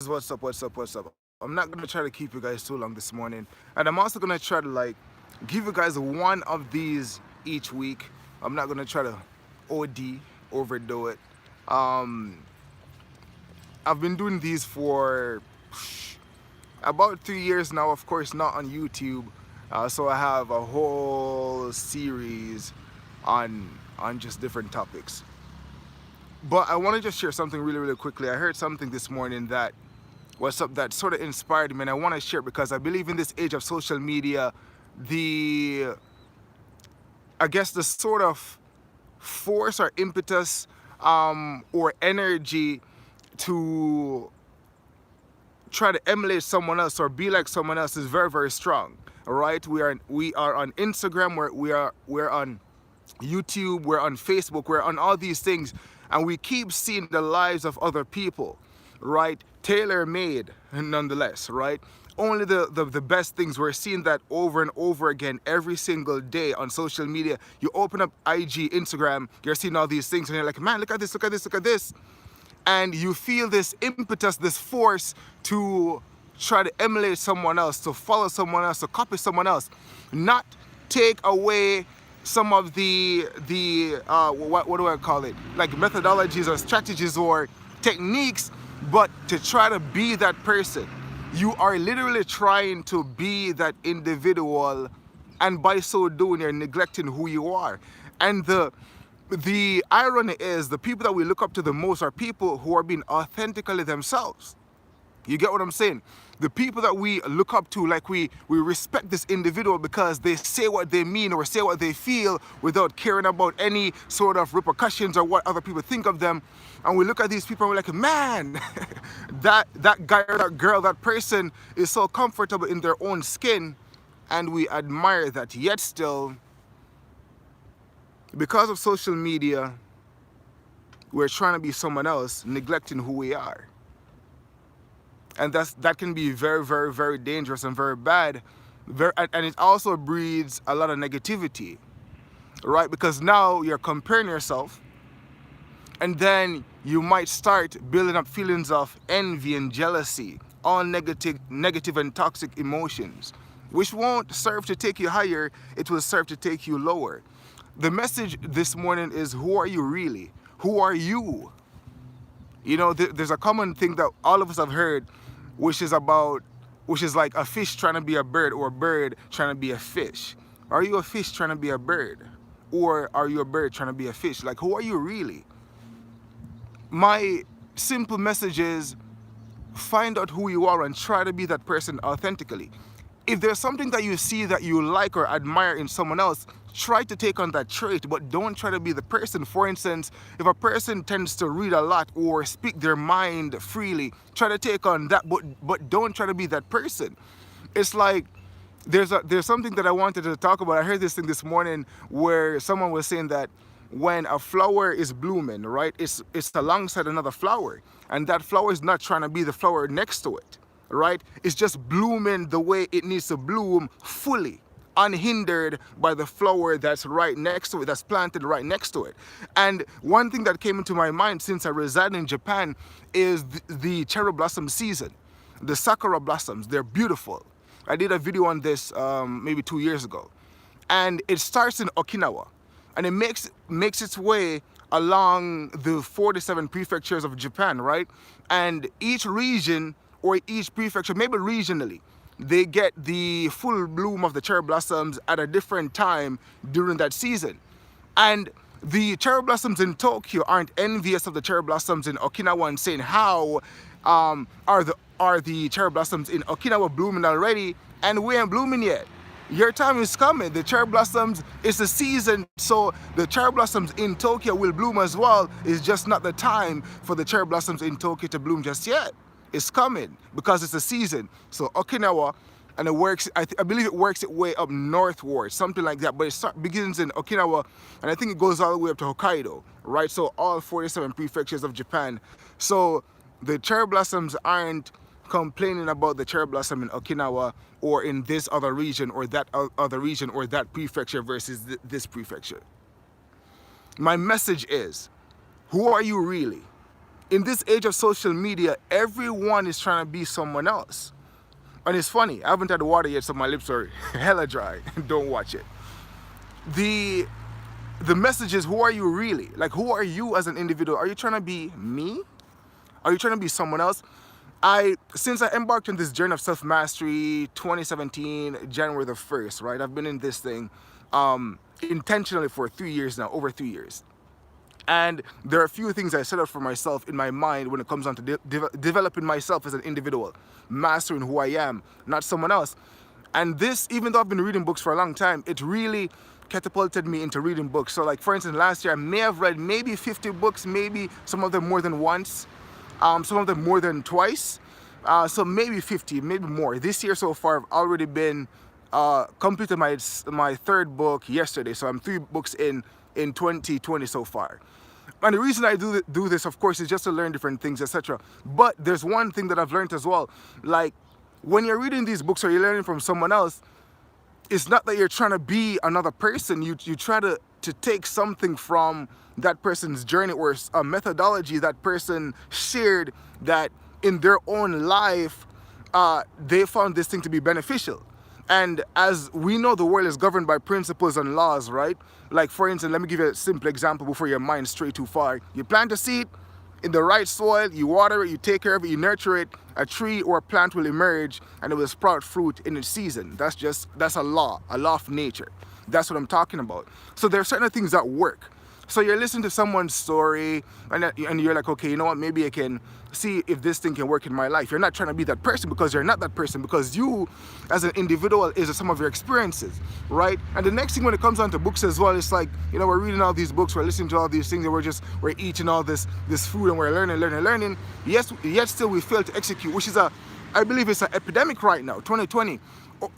What's up? I'm not gonna try to keep you guys too long this morning, and I'm also gonna try to give you guys one of these each week. I'm not gonna try to OD overdo it. Um, I've been doing these for about 3 years now. Of course, not on YouTube. So I have a whole series on just different topics. But I want to just share something really quickly. I heard something this morning that what's up that sort of inspired me, and I want to share it because I believe in this age of social media, the I guess the sort of force or impetus or energy to try to emulate someone else or be like someone else is very strong. All right, we are on Instagram, we're on YouTube, we're on Facebook, we're on all these things, and we keep seeing the lives of other people, right? Tailor made, nonetheless, right? Only the best things. We're seeing that over and over again every single day on social media. You open up IG, Instagram, you're seeing all these things, and you're like, man, look at this, look at this, look at this. And you feel this impetus, this force to try to emulate someone else, to follow someone else, to copy someone else, not take away some of what do I call it, like methodologies or strategies or techniques, but to try to be that person. You are literally trying to be that individual, and by so doing you're neglecting who you are. And the irony is the people that we look up to the most are people who are being authentically themselves. You get what I'm saying? The people that we look up to, like we respect this individual because they say what they mean or say what they feel without caring about any sort of repercussions or what other people think of them. And we look at these people and we're like, man, that guy or that girl, that person is so comfortable in their own skin, and we admire that. Yet still, because of social media, we're trying to be someone else, neglecting who we are. And that can be very dangerous and very bad. And it also breeds a lot of negativity, right? Because now you're comparing yourself, and then you might start building up feelings of envy and jealousy, all negative and toxic emotions, which won't serve to take you higher. It will serve to take you lower. The message this morning is, who are you really? Who are you? You know, there's a common thing that all of us have heard, which is like a fish trying to be a bird, or a bird trying to be a fish. Are you a fish trying to be a bird? Or are you a bird trying to be a fish? Like, who are you really? My simple message is, find out who you are and try to be that person authentically. If there's something that you see that you like or admire in someone else, try to take on that trait, but don't try to be the person. For instance, if a person tends to read a lot or speak their mind freely, try to take on that, but don't try to be that person. It's like there's something that I wanted to talk about. I heard this thing this morning where someone was saying that when a flower is blooming, right, it's alongside another flower, and that flower is not trying to be the flower next to it, right? It's just blooming the way it needs to bloom, fully unhindered by the flower that's right next to it, that's planted right next to it. And one thing that came into my mind since I reside in Japan is the cherry blossom season. The sakura blossoms, they're beautiful. I did a video on this maybe 2 years ago. And it starts in Okinawa, and it makes its way along the 47 prefectures of Japan, right? And each region or each prefecture, maybe regionally, they get the full bloom of the cherry blossoms at a different time during that season. And the cherry blossoms in Tokyo aren't envious of the cherry blossoms in Okinawa and saying, how are the cherry blossoms in Okinawa blooming already and we ain't blooming yet? Your time is coming. The cherry blossoms, it's the season, so the cherry blossoms in Tokyo will bloom as well. It's just not the time for the cherry blossoms in Tokyo to bloom just yet. It's coming because it's a season. So Okinawa, and it works, I believe it works its way up northward, something like that. But begins in Okinawa, and I think it goes all the way up to Hokkaido, right? So all 47 prefectures of Japan. So the cherry blossoms aren't complaining about the cherry blossom in Okinawa or in this other region or that other region or that prefecture versus this prefecture. My message is, who are you really? in this age of social media, everyone is trying to be someone else. And it's funny, I haven't had water yet, so my lips are hella dry. Don't watch it. The the message is, who are you really? Like, who are you as an individual? Are you trying to be me? Are you trying to be someone else? Since I embarked on this journey of self-mastery 2017, January the 1st, right? I've been in this thing intentionally for 3 years now, over 3 years. And there are a few things I set up for myself in my mind when it comes on to developing myself as an individual, mastering who I am, not someone else. And this, even though I've been reading books for a long time, it really catapulted me into reading books. So like, for instance, last year I may have read maybe 50 books, maybe some of them more than once, some of them more than twice. So maybe 50, maybe more. This year so far, I've already been completed my third book yesterday. So I'm 3 books in 2020 so far. And the reason I do this, of course, is just to learn different things, etc. But there's one thing that I've learned as well. Like, when you're reading these books or you're learning from someone else, it's not that you're trying to be another person. You try to take something from that person's journey or a methodology that person shared, that in their own life, they found this thing to be beneficial. And as we know, the world is governed by principles and laws, right? Like, for instance, let me give you a simple example before your mind stray too far. You plant a seed in the right soil, you water it, you take care of it, you nurture it, a tree or a plant will emerge and it will sprout fruit in its season. That's a law of nature. That's what I'm talking about. So there are certain things that work. So you're listening to someone's story and you're like, okay, you know what, maybe I can see if this thing can work in my life. You're not trying to be that person because you're not that person, because you as an individual is some of your experiences, right? And the next thing when it comes on to books as well, it's like, you know, we're reading all these books, we're listening to all these things, and we're eating all this food and we're learning. Yes, yet still we fail to execute, which is I believe it's an epidemic right now, 2020.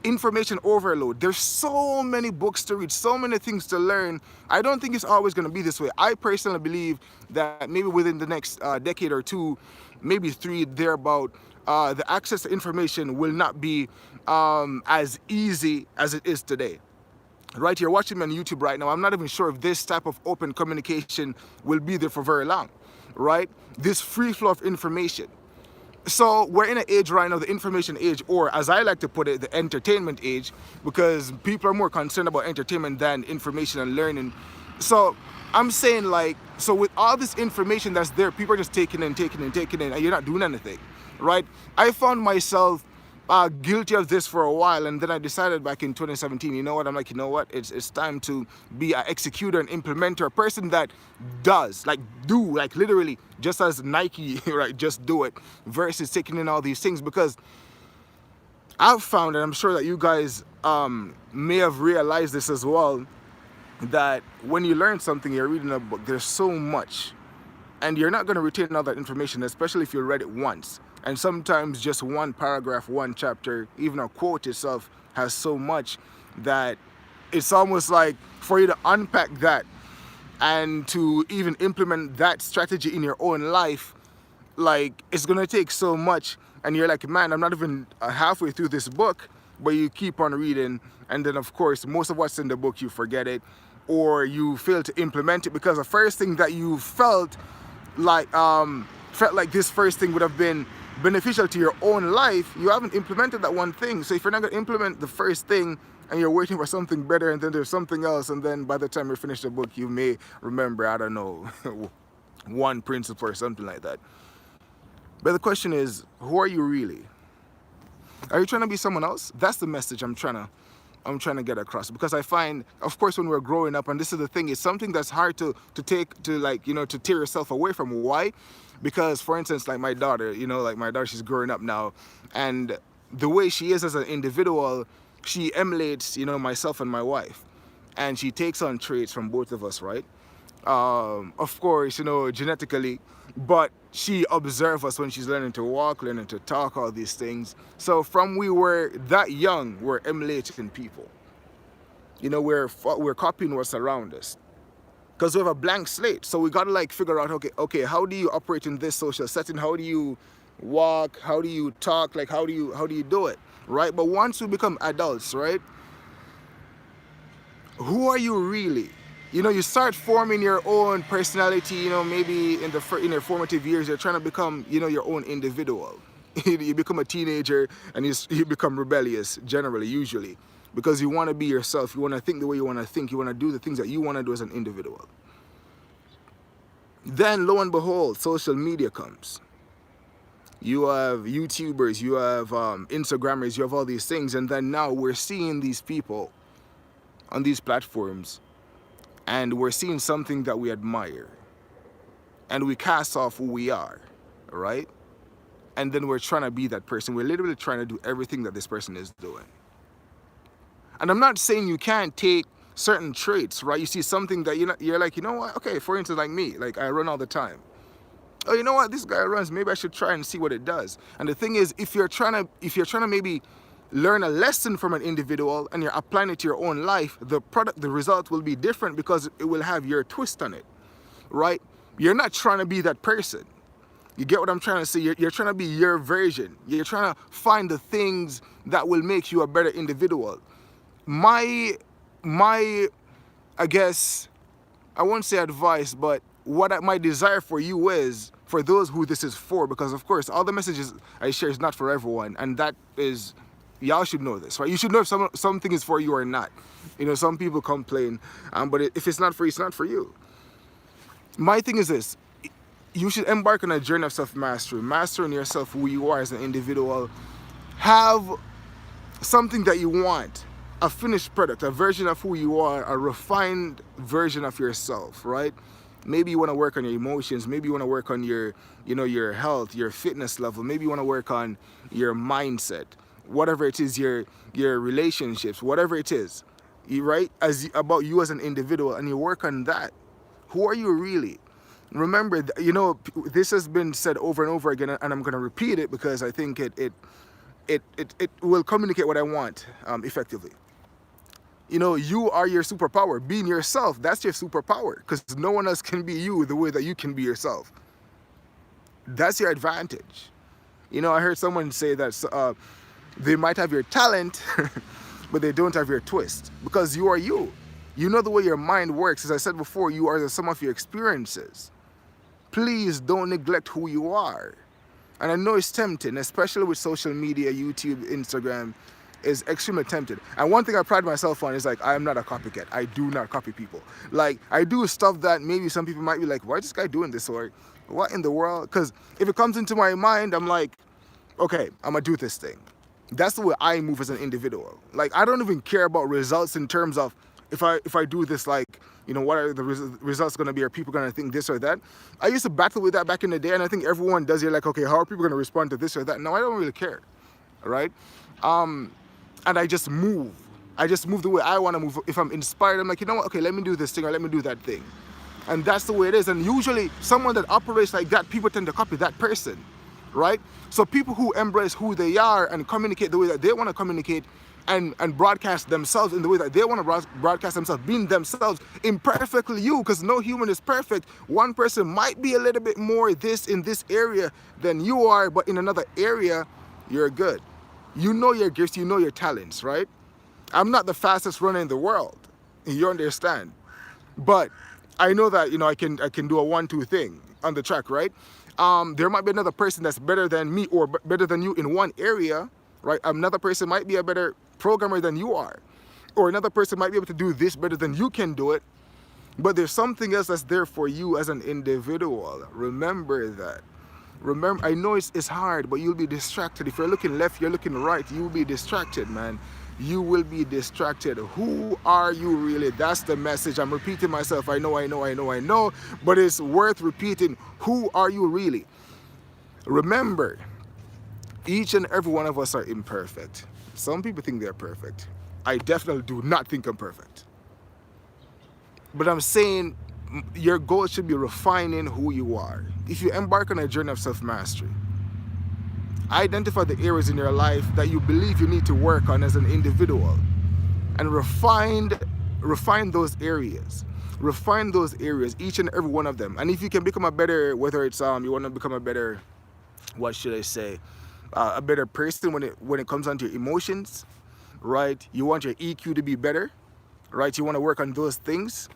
Information overload. There's so many books to read, so many things to learn. I don't think it's always going to be this way. I personally believe that maybe within the next decade or 2, maybe 3, thereabout, the access to information will not be as easy as it is today. Right, you're watching me on YouTube right now. I'm not even sure if this type of open communication will be there for very long, right? This free flow of information. So we're in an age right now, the information age, or as I like to put it, the entertainment age, because people are more concerned about entertainment than information and learning. So I'm saying, like, so with all this information that's there, people are just taking in, and you're not doing anything, right? I found myself guilty of this for a while, and then I decided back in 2017, you know what, I'm like, you know what, it's time to be an executor and implementer, a person that does, like, literally, just as Nike, right, just do it, versus taking in all these things. Because I've found, and I'm sure that you guys may have realized this as well, that when you learn something, you're reading a book, there's so much, and you're not going to retain all that information, especially if you read it once. And sometimes just one paragraph, one chapter, even a quote itself has so much that it's almost like for you to unpack that and to even implement that strategy in your own life, like, it's going to take so much. And you're like, man, I'm not even halfway through this book, but you keep on reading. And then, of course, most of what's in the book, you forget it, or you fail to implement it because the first thing that you felt like this first thing would have been beneficial to your own life, you haven't implemented that one thing. So if you're not going to implement the first thing and you're waiting for something better, and then there's something else, and then by the time you finish the book, you may remember, I don't know, one principle or something like that. But the question is, who are you really? Are you trying to be someone else? That's the message I'm trying to get across. Because I find, of course, when we're growing up, and this is the thing, it's something that's hard to take, to, like, you know, to tear yourself away from. Why? Because, for instance, like my daughter, you know, like my daughter, she's growing up now, and the way she is as an individual, she emulates, you know, myself and my wife, and she takes on traits from both of us, right? Of course, you know, genetically, but she observes us when she's learning to walk, learning to talk, all these things. So from we were that young, we're emulating people. You know, we're copying what's around us, because we have a blank slate. So we got to, like, figure out, okay, how do you operate in this social setting? How do you walk? How do you talk? Like, how do you do it, right? But once we become adults, right, who are you really? You know, you start forming your own personality, you know, maybe in your formative years, you're trying to become, you know, your own individual. You become a teenager and you become rebellious, generally, usually, because you want to be yourself. You want to think the way you want to think. You want to do the things that you want to do as an individual. Then, lo and behold, social media comes. You have YouTubers, you have Instagrammers, you have all these things, and then now we're seeing these people on these platforms, and we're seeing something that we admire, and we cast off who we are, right? And then we're trying to be that person. We're literally trying to do everything that this person is doing. And I'm not saying you can't take certain traits, right? You see something that you're like, you know what? Okay, for instance, like me, like I run all the time. Oh, you know what? This guy runs. Maybe I should try and see what it does. And the thing is, if you're trying to maybe learn a lesson from an individual and you're applying it to your own life, the result will be different because it will have your twist on it, right? You're not trying to be that person. You get what I'm trying to say? You're trying to be your version. You're trying to find the things that will make you a better individual. My, I guess, I won't say advice, but my desire for you is, for those who this is for, because of course, all the messages I share is not for everyone, and that is, y'all should know this, right? You should know if something is for you or not. You know, some people complain, but if it's not for you, it's not for you. My thing is this. You should embark on a journey of self-mastery, mastering yourself, who you are as an individual. Have something that you want, a finished product, a version of who you are, a refined version of yourself, right? Maybe you want to work on your emotions. Maybe you want to work on your, you know, your health, your fitness level. Maybe you want to work on your mindset, whatever it is, your relationships, whatever it is, right? About you as an individual, and you work on that. Who are you really? Remember, you know, this has been said over and over again, and I'm going to repeat it because I think it will communicate what I want effectively. You know, you are your superpower. Being yourself, that's your superpower, because no one else can be you the way that you can be yourself. That's your advantage. You know, I heard someone say that they might have your talent, but they don't have your twist, because you are you. You know the way your mind works. As I said before, you are the sum of your experiences. Please don't neglect who you are. And I know it's tempting, especially with social media, YouTube, Instagram, is extremely tempting. And one thing I pride myself on is, like, I am not a copycat. I do not copy people. Like, I do stuff that maybe some people might be like, why is this guy doing this? Or what in the world? Because if it comes into my mind, I'm like, okay, I'm going to do this thing. That's the way I move as an individual. Like, I don't even care about results in terms of, if I do this, like, you know, what are the results going to be? Are people going to think this or that? I used to battle with that back in the day, and I think everyone does. You're like, okay, how are people going to respond to this or that? No, I don't really care, right? And I just move. I just move the way I want to move. If I'm inspired, I'm like, you know what? Okay, let me do this thing or let me do that thing. And that's the way it is. And usually someone that operates like that, people tend to copy that person, right? So people who embrace who they are and communicate the way that they want to communicate, and broadcast themselves in the way that they want to broadcast themselves, being themselves, imperfectly you, because no human is perfect. One person might be a little bit more this in this area than you are, but in another area, you're good. You know your gifts, you know your talents, right? I'm not the fastest runner in the world, you understand? But I know that, you know, I can do a 1-2 thing on the track, right? There might be another person that's better than me or better than you in one area, right? Another person might be a better programmer than you are, or another person might be able to do this better than you can do it, but there's something else that's there for you as an individual. Remember that. Remember, I know it's hard, but you'll be distracted. If you're looking left, you're looking right, you'll be distracted, man. You will be distracted. Who are you really? That's the message. I'm repeating myself. I know, but it's worth repeating. Who are you really? Remember, each and every one of us are imperfect. Some people think they're perfect. I definitely do not think I'm perfect. But I'm saying your goal should be refining who you are. If you embark on a journey of self-mastery, identify the areas in your life that you believe you need to work on as an individual, and refine those areas. Refine those areas, each and every one of them. And if you can become a better, whether it's you want to become a better, what should I say, a better person when it comes down to your emotions, right? You want your EQ to be better, right? You want to work on those things.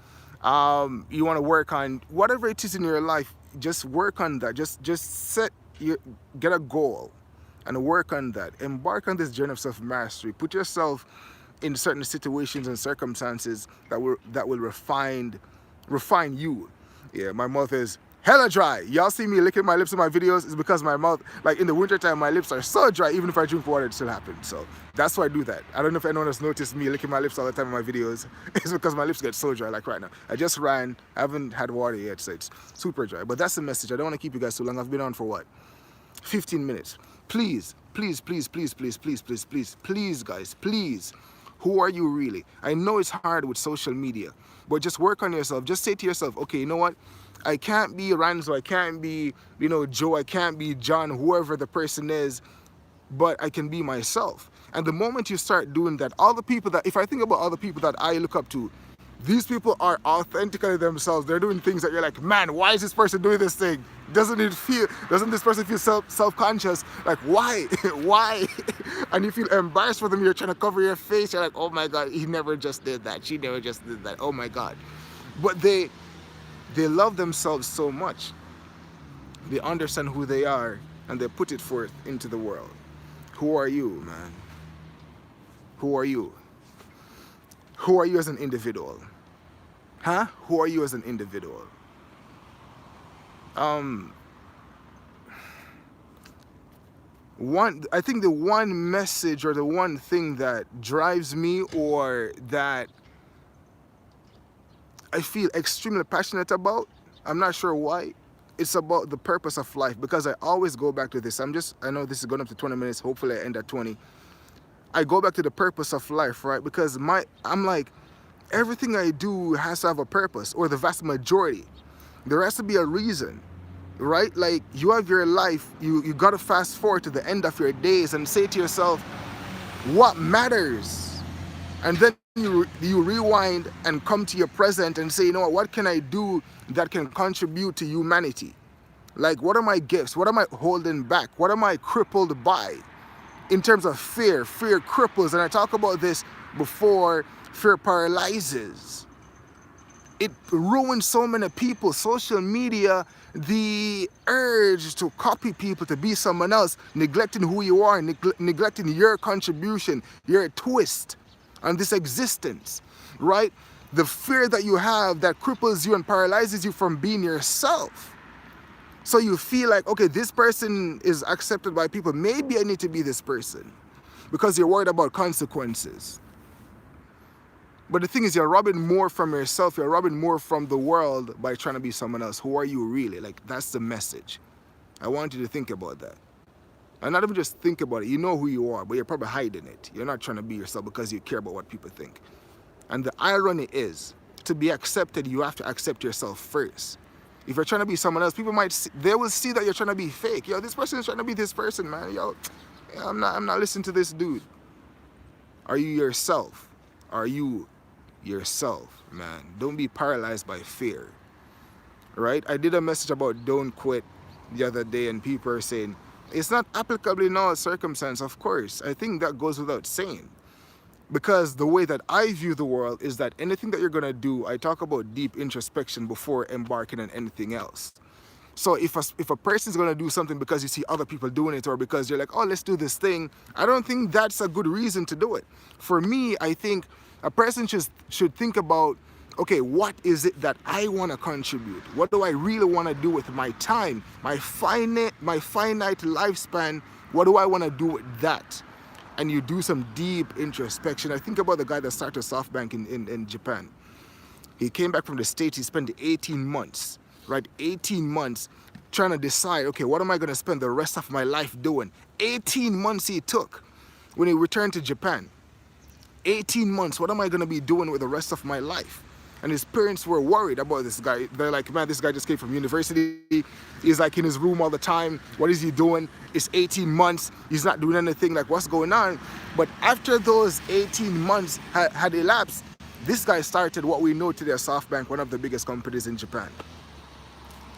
You want to work on whatever it is in your life, just work on that. Just get a goal and work on that. Embark on this journey of self-mastery. Put yourself in certain situations and circumstances that will refine you. Yeah, my mouth is hella dry. Y'all see me licking my lips in my videos, it's because my mouth, like in the wintertime, my lips are so dry. Even if I drink water, it still happens. So that's why I do that. I don't know if anyone has noticed me licking my lips all the time in my videos. It's because my lips get so dry, like right now. I just ran, I haven't had water yet, so it's super dry. But that's the message. I don't want to keep you guys too long. I've been on for what, 15 minutes. Please, please, please, please, please, please, please, please, please, guys, please. Who are you really? I know it's hard with social media, but just work on yourself. Just say to yourself, okay, you know what? I can't be Ranzo, I can't be, Joe, I can't be John, whoever the person is, but I can be myself. And the moment you start doing that, all the people that, if I think about all the people that I look up to, these people are authentically themselves. They're doing things that you're like, man, why is this person doing this thing? Doesn't this person feel self-conscious? Like, why? Why? And you feel embarrassed for them. You're trying to cover your face. You're like, oh my God, he never just did that. She never just did that. Oh my God. But they love themselves so much. They understand who they are and they put it forth into the world. Who are you, man? Who are you? Who are you as an individual? Huh? Who are you as an individual? I think the one message or the one thing that drives me or that I feel extremely passionate about, I'm not sure why, it's about the purpose of life, because I always go back to this. I know this is going up to 20 minutes, hopefully I end at 20. I go back to the purpose of life, right? Because I'm like, everything I do has to have a purpose, or the vast majority. There has to be a reason, right? Like, you have your life, you got to fast forward to the end of your days and say to yourself, what matters? And then you rewind and come to your present and say, you know what can I do that can contribute to humanity? Like, what are my gifts? What am I holding back? What am I crippled by? In terms of fear cripples, and I talk about this before. Fear paralyzes. It ruins so many people. Social media, the urge to copy people, to be someone else, neglecting who you are, neglecting your contribution, your twist on this existence, right? The fear that you have that cripples you and paralyzes you from being yourself. So you feel like, okay, this person is accepted by people. Maybe I need to be this person, because you're worried about consequences. But the thing is, you're robbing more from yourself. You're robbing more from the world by trying to be someone else. Who are you really? Like, that's the message. I want you to think about that. And not even just think about it. You know who you are, but you're probably hiding it. You're not trying to be yourself because you care about what people think. And the irony is, to be accepted, you have to accept yourself first. If you're trying to be someone else, people they will see that you're trying to be fake. Yo, this person is trying to be this person, man. Yo, I'm not listening to this dude. Are you yourself? Are you yourself, man? Don't be paralyzed by fear, right? I did a message about don't quit the other day, and people are saying it's not applicable in all circumstances. Of course, I think that goes without saying, because the way that I view the world is that anything that you're gonna do, I talk about deep introspection before embarking on anything else. So if a person's gonna do something because you see other people doing it, or because you're like, oh, let's do this thing, I don't think that's a good reason to do it. For me, I think a person should think about, okay, what is it that I want to contribute? What do I really want to do with my time, my finite lifespan? What do I want to do with that? And you do some deep introspection. I think about the guy that started SoftBank in Japan. He came back from the States. He spent 18 months, right? 18 months trying to decide, okay, what am I going to spend the rest of my life doing? 18 months he took when he returned to Japan. 18 months, what am I going to be doing with the rest of my life? And his parents were worried about this guy. They're like, man, this guy just came from university. He's like in his room all the time. What is he doing? It's 18 months. He's not doing anything. Like, what's going on? But after those 18 months had elapsed, this guy started what we know today as SoftBank, one of the biggest companies in Japan.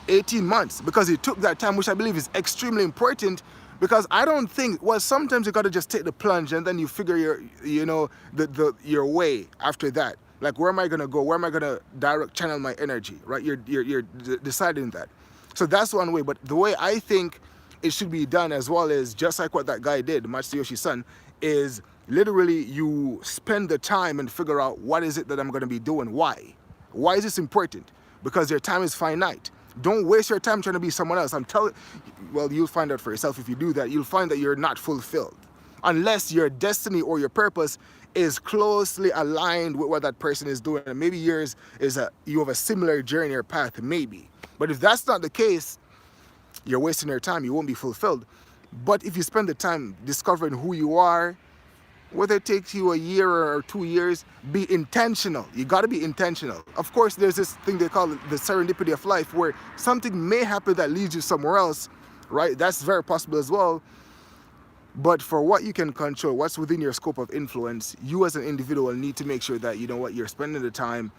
18 months, because he took that time, which I believe is extremely important. Because I don't think, well, sometimes you got to just take the plunge and then you figure your way after that. Like, where am I gonna go? Where am I gonna direct channel my energy? Right? You're deciding that. So that's one way. But the way I think it should be done as well is just like what that guy did, Matsuyoshi's son, is literally you spend the time and figure out what is it that I'm gonna be doing. Why? Why is this important? Because your time is finite. Don't waste your time trying to be someone else. I'm telling, well, you'll find out for yourself if you do that. You'll find that you're not fulfilled unless your destiny or your purpose is closely aligned with what that person is doing. And maybe yours is you have a similar journey or path, maybe. But if that's not the case, you're wasting your time. You won't be fulfilled. But if you spend the time discovering who you are, whether it takes you a year or 2 years, be intentional. You got to be intentional. Of course, there's this thing they call the serendipity of life, where something may happen that leads you somewhere else, right? That's very possible as well. But for what you can control, what's within your scope of influence, you as an individual need to make sure that, you know what, you're spending the time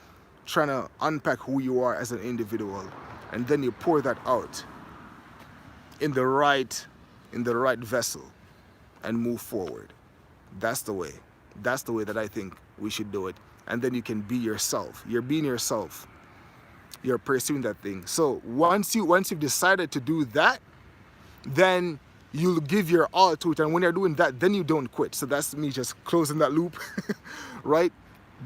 trying to unpack who you are as an individual, and then you pour that out in the right vessel and move forward. That's the way. That's the way that I think we should do it. And then you can be yourself. You're being yourself. You're pursuing that thing. So once you've decided to do that, then you'll give your all to it. And when you're doing that, then you don't quit. So that's me just closing that loop, right?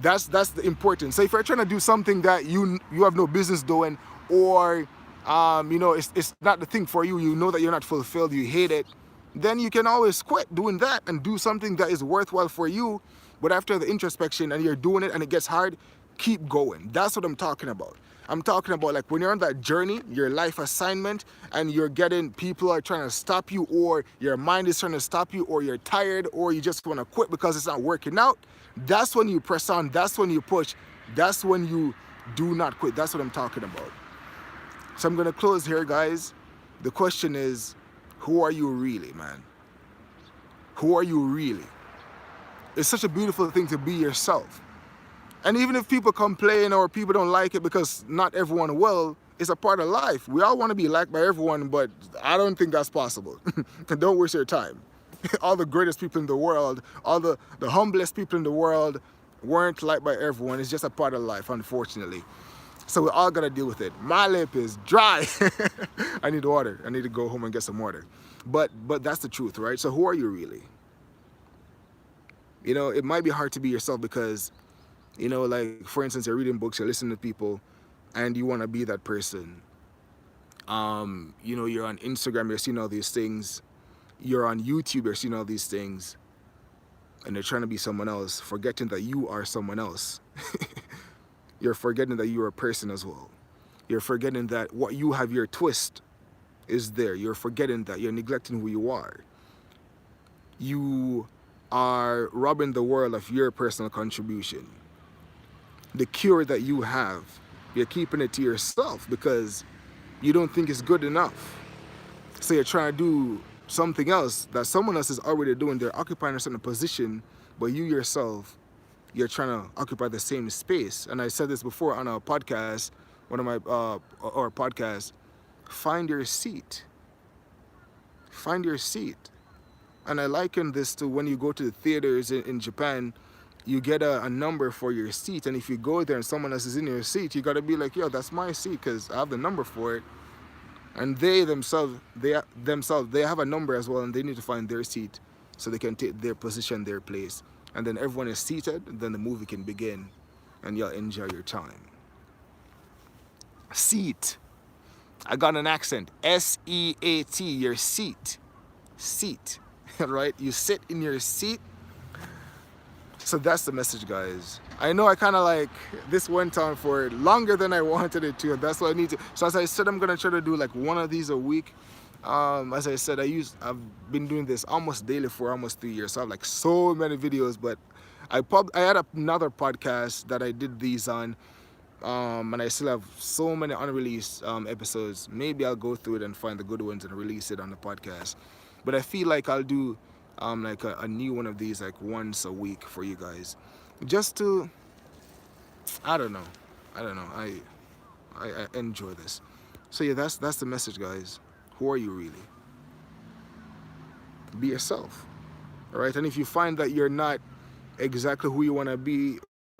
That's the importance. So if you're trying to do something that you have no business doing, or you know, it's not the thing for you, you know that you're not fulfilled, you hate it, then you can always quit doing that and do something that is worthwhile for you. But after the introspection and you're doing it and it gets hard, keep going. That's what I'm talking about. I'm talking about, like, when you're on that journey, your life assignment, and you're getting, people are trying to stop you, or your mind is trying to stop you, or you're tired, or you just want to quit because it's not working out. That's when you press on. That's when you push. That's when you do not quit. That's what I'm talking about. So I'm going to close here, guys. The question is, who are you really, man? Who are you really? It's such a beautiful thing to be yourself. And even if people complain or people don't like it, because not everyone will, it's a part of life. We all want to be liked by everyone, but I don't think that's possible. Don't waste your time. All the greatest people in the world, all the humblest people in the world weren't liked by everyone. It's just a part of life, unfortunately. So we all got to deal with it. My lip is dry. I need water. I need to go home and get some water. But that's the truth, right? So who are you really? You know, it might be hard to be yourself because, you know, like, for instance, you're reading books, you're listening to people, and you want to be that person. You know, you're on Instagram, you're seeing all these things. You're on YouTube, you're seeing all these things. And you're trying to be someone else, forgetting that you are someone else. You're forgetting that you're a person as well. You're forgetting that what you have, your twist, is there. You're forgetting that. You're neglecting who you are. You are robbing the world of your personal contribution. The cure that you have, you're keeping it to yourself because you don't think it's good enough. So you're trying to do something else that someone else is already doing. They're occupying a certain position, but you yourself, you're trying to occupy the same space. And I said this before on a podcast, one of my or podcasts. Find your seat. Find your seat. And I liken this to when you go to the theaters in Japan, you get a number for your seat, and if you go there and someone else is in your seat, you got to be like, yo, that's my seat because I have the number for it. And they themselves have a number as well, and they need to find their seat so they can take their position, their place. And then everyone is seated, and then the movie can begin, and you'll enjoy your time. Seat. I got an accent. S-E-A-T, your seat. Seat, right? You sit in your seat. So that's the message, guys. I know I kind of like, this went on for longer than I wanted it to, and that's what I need to. So as I said, I'm going to try to do like one of these a week. As I said, I've been doing this almost daily for almost 3 years. So I have like so many videos, but I had another podcast that I did these on. And I still have so many unreleased episodes. Maybe I'll go through it and find the good ones and release it on the podcast. But I feel like I'll do like a new one of these like once a week for you guys, just to, I don't know. I enjoy this. So yeah, that's the message, guys. Who are you really? Be yourself, all right? And if you find that you're not exactly who you want to be,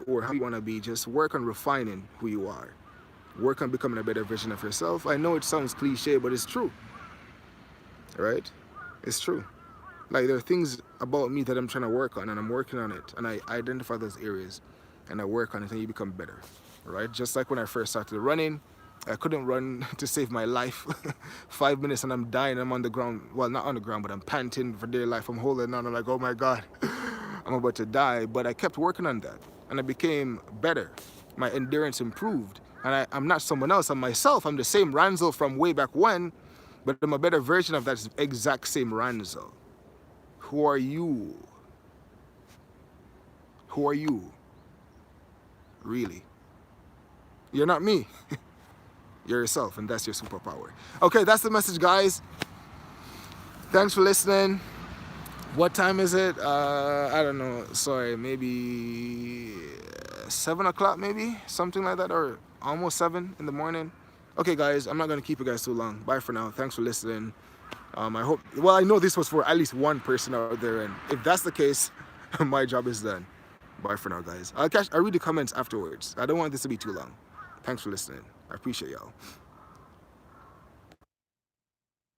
or how you want to be, just work on refining who you are. Work on becoming a better version of yourself. I know it sounds cliche, but it's true. Right? It's true. Like, there are things about me that I'm trying to work on, and I'm working on it, and I identify those areas and I work on it, and you become better. Right? Just like when I first started running, I couldn't run to save my life. 5 minutes and I'm dying. I'm on the ground. Well, not on the ground, but I'm panting for dear life. I'm holding on. I'm like, oh my God, I'm about to die. But I kept working on that, and I became better. My endurance improved. And I'm not someone else. I'm myself. I'm the same Ranzo from way back when, but I'm a better version of that exact same Ranzo. Who are you? Who are you? Really? You're not me. You're yourself, and that's your superpower. Okay, that's the message, guys. Thanks for listening. What time is it? I don't know. Sorry, maybe 7 o'clock, maybe something like that, or almost 7 in the morning. Okay, guys, I'm not gonna keep you guys too long. Bye for now. Thanks for listening. I hope. Well, I know this was for at least one person out there, and if that's the case, my job is done. Bye for now, guys. I'll read the comments afterwards. I don't want this to be too long. Thanks for listening. I appreciate y'all.